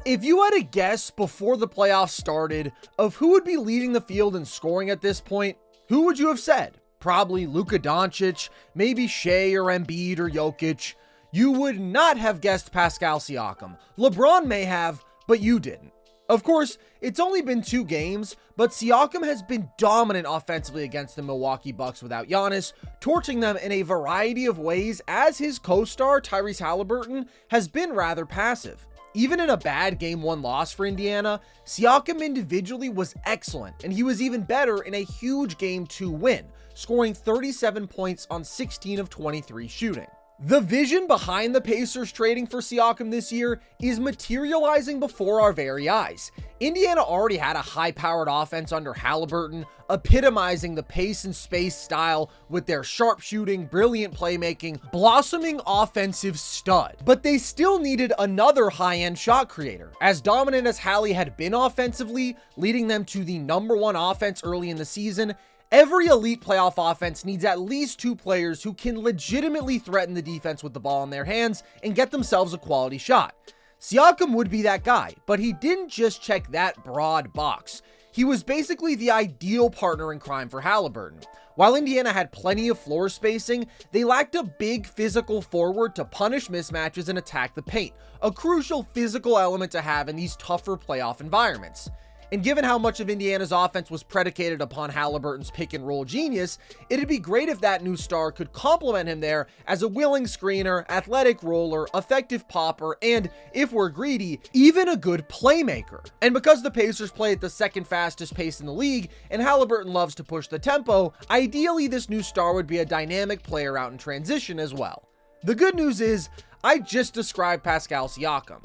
If you had a guess before the playoffs started of who would be leading the field in scoring at this point, who would you have said? Probably Luka Doncic, maybe Shai or Embiid or Jokic. You would not have guessed Pascal Siakam. LeBron may have, but you didn't. Of course, it's only been 2 games, but Siakam has been dominant offensively against the Milwaukee Bucks without Giannis, torching them in a variety of ways as his co-star Tyrese Haliburton has been rather passive. Even in a bad Game 1 loss for Indiana, Siakam individually was excellent, and he was even better in a huge Game 2 win, scoring 37 points on 16 of 23 shooting. The vision behind the Pacers trading for Siakam this year is materializing before our very eyes. Indiana already had a high-powered offense under Haliburton, epitomizing the pace and space style with their sharpshooting, brilliant playmaking, blossoming offensive stud. But they still needed another high-end shot creator. As dominant as Hallie had been offensively, leading them to the #1 offense early in the season, every elite playoff offense needs at least 2 players who can legitimately threaten the defense with the ball in their hands and get themselves a quality shot. Siakam would be that guy, but he didn't just check that broad box. He was basically the ideal partner in crime for Haliburton. While Indiana had plenty of floor spacing, they lacked a big physical forward to punish mismatches and attack the paint, a crucial physical element to have in these tougher playoff environments. And given how much of Indiana's offense was predicated upon Haliburton's pick and roll genius, it'd be great if that new star could complement him there as a willing screener, athletic roller, effective popper, and, if we're greedy, even a good playmaker. And because the Pacers play at the 2nd fastest pace in the league, and Haliburton loves to push the tempo, ideally this new star would be a dynamic player out in transition as well. The good news is, I just described Pascal Siakam.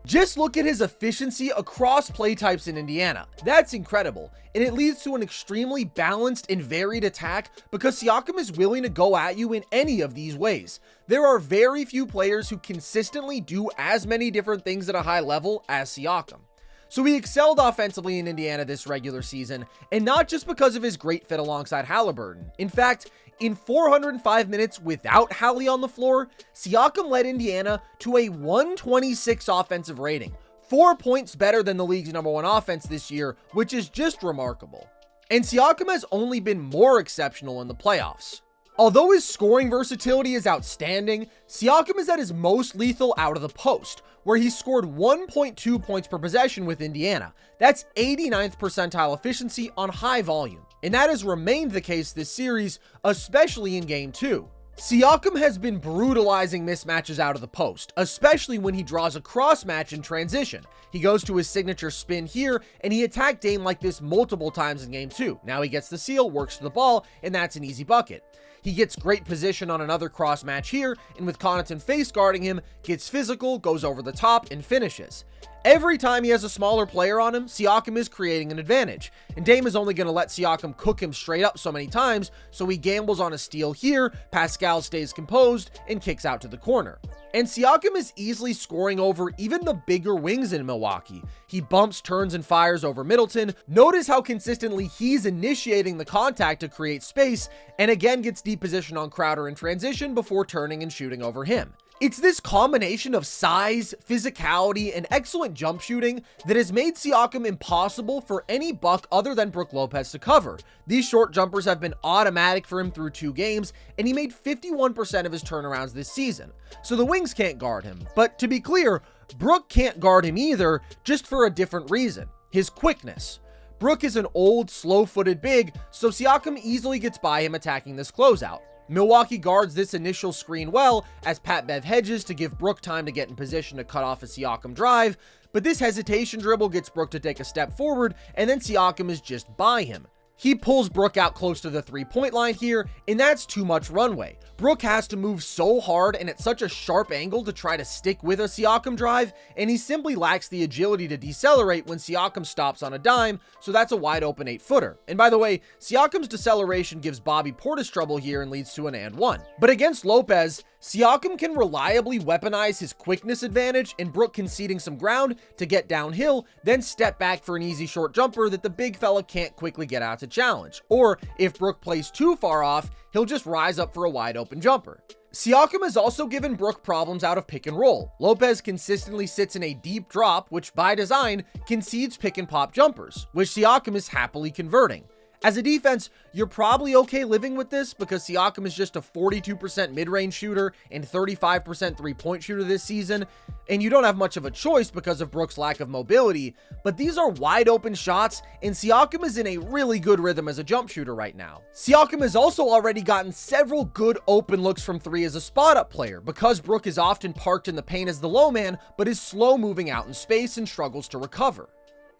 Just look at his efficiency across play types in Indiana. That's incredible, and it leads to an extremely balanced and varied attack because Siakam is willing to go at you in any of these ways. There are very few players who consistently do as many different things at a high level as Siakam. So he excelled offensively in Indiana this regular season, and not just because of his great fit alongside Haliburton. In fact, in 405 minutes without Hallie on the floor, Siakam led Indiana to a 126 offensive rating, 4 points better than the league's #1 offense this year, which is just remarkable. And Siakam has only been more exceptional in the playoffs. Although his scoring versatility is outstanding, Siakam is at his most lethal out of the post, where he scored 1.2 points per possession with Indiana. That's 89th percentile efficiency on high volume. And that has remained the case this series, especially in Game 2. Siakam has been brutalizing mismatches out of the post, especially when he draws a cross match in transition. He goes to his signature spin here, and he attacked Dame like this multiple times in Game 2. Now he gets the steal, works to the ball, and that's an easy bucket. He gets great position on another cross match here, and with Connaughton face guarding him, gets physical, goes over the top, and finishes. Every time he has a smaller player on him, Siakam is creating an advantage, and Dame is only going to let Siakam cook him straight up so many times, so he gambles on a steal here, Pascal stays composed, and kicks out to the corner. And Siakam is easily scoring over even the bigger wings in Milwaukee. He bumps, turns, and fires over Middleton. Notice how consistently he's initiating the contact to create space, and again gets deep position on Crowder in transition before turning and shooting over him. It's this combination of size, physicality, and excellent jump shooting that has made Siakam impossible for any Buck other than Brook Lopez to cover. These short jumpers have been automatic for him through 2 games, and he made 51% of his turnarounds this season. So the wings can't guard him. But to be clear, Brook can't guard him either, just for a different reason: his quickness. Brook is an old, slow-footed big, so Siakam easily gets by him attacking this closeout. Milwaukee guards this initial screen well as Pat Bev hedges to give Brook time to get in position to cut off a Siakam drive, but this hesitation dribble gets Brook to take a step forward, and then Siakam is just by him. He pulls Brook out close to the 3-point line here, and that's too much runway. Brook has to move so hard and at such a sharp angle to try to stick with a Siakam drive, and he simply lacks the agility to decelerate when Siakam stops on a dime, so that's a wide open 8-footer. And by the way, Siakam's deceleration gives Bobby Portis trouble here and leads to an and one. But against Lopez, Siakam can reliably weaponize his quickness advantage, and Brook conceding some ground to get downhill, then step back for an easy short jumper that the big fella can't quickly get out to challenge. Or if Brook plays too far off, he'll just rise up for a wide open jumper. Siakam has also given Brook problems out of pick and roll. Lopez consistently sits in a deep drop, which by design concedes pick and pop jumpers, which Siakam is happily converting. As a defense, you're probably okay living with this because Siakam is just a 42% mid-range shooter and 35% three-point shooter this season, and you don't have much of a choice because of Brook's lack of mobility, but these are wide open shots, and Siakam is in a really good rhythm as a jump shooter right now. Siakam has also already gotten several good open looks from three as a spot-up player because Brook is often parked in the paint as the low man, but is slow moving out in space and struggles to recover.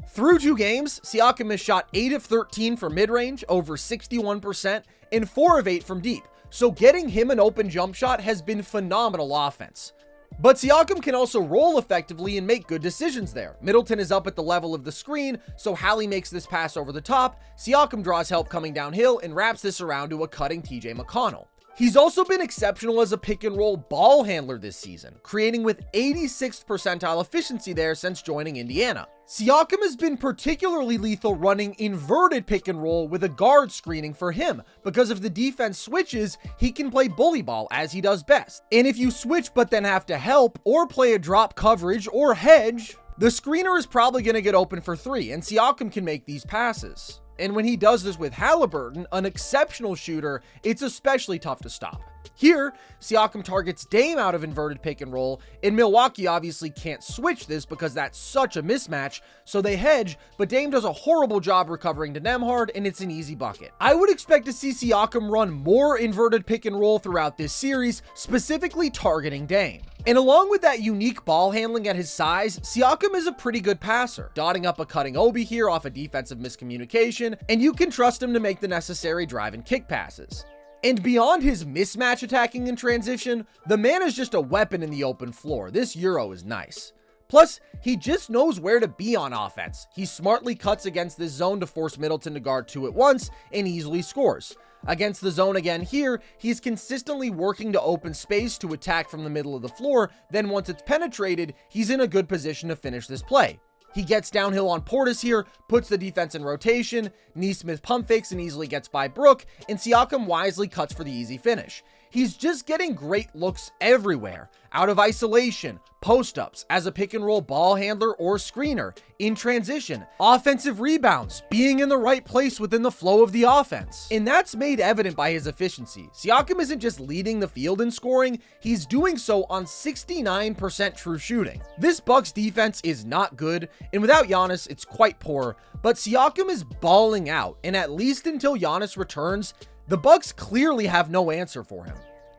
Through 2 games, Siakam has shot 8 of 13 from mid-range, over 61%, and 4 of 8 from deep, so getting him an open jump shot has been phenomenal offense. But Siakam can also roll effectively and make good decisions there. Middleton is up at the level of the screen, so Hallie makes this pass over the top, Siakam draws help coming downhill and wraps this around to a cutting TJ McConnell. He's also been exceptional as a pick and roll ball handler this season, creating with 86th percentile efficiency there since joining Indiana. Siakam has been particularly lethal running inverted pick and roll with a guard screening for him, because if the defense switches, he can play bully ball as he does best. And if you switch but then have to help or play a drop coverage or hedge, the screener is probably going to get open for 3, and Siakam can make these passes. And when he does this with Halliburton, an exceptional shooter, it's especially tough to stop. Here, Siakam targets Dame out of inverted pick and roll, and Milwaukee obviously can't switch this because that's such a mismatch, so they hedge, but Dame does a horrible job recovering to Nembhard, and it's an easy bucket. I would expect to see Siakam run more inverted pick and roll throughout this series, specifically targeting Dame. And along with that unique ball handling at his size, Siakam is a pretty good passer, dotting up a cutting Obi here off a defensive miscommunication, and you can trust him to make the necessary drive and kick passes. And beyond his mismatch attacking in transition, the man is just a weapon in the open floor. This Euro is nice. Plus, he just knows where to be on offense. He smartly cuts against this zone to force Middleton to guard 2 at once and easily scores. Against the zone again here, he's consistently working to open space to attack from the middle of the floor, then once it's penetrated, he's in a good position to finish this play. He gets downhill on Portis here, puts the defense in rotation, Nesmith pump fakes and easily gets by Brook, and Siakam wisely cuts for the easy finish. He's just getting great looks everywhere, out of isolation, post-ups, as a pick and roll ball handler or screener, in transition, offensive rebounds, being in the right place within the flow of the offense. And that's made evident by his efficiency. Siakam isn't just leading the field in scoring, he's doing so on 69% true shooting. This Bucks defense is not good, and without Giannis, it's quite poor, but Siakam is balling out, and at least until Giannis returns, the Bucks clearly have no answer for him.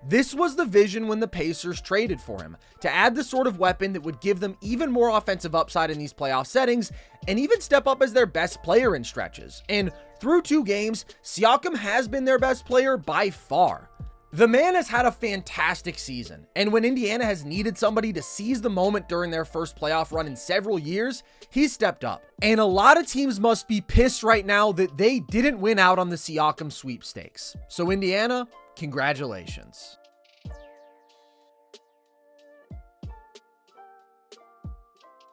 This was the vision when the Pacers traded for him, to add the sort of weapon that would give them even more offensive upside in these playoff settings, and even step up as their best player in stretches. And through 2 games, Siakam has been their best player by far. The man has had a fantastic season, and when Indiana has needed somebody to seize the moment during their first playoff run in several years, he stepped up. And a lot of teams must be pissed right now that they didn't win out on the Siakam sweepstakes. So Indiana, congratulations.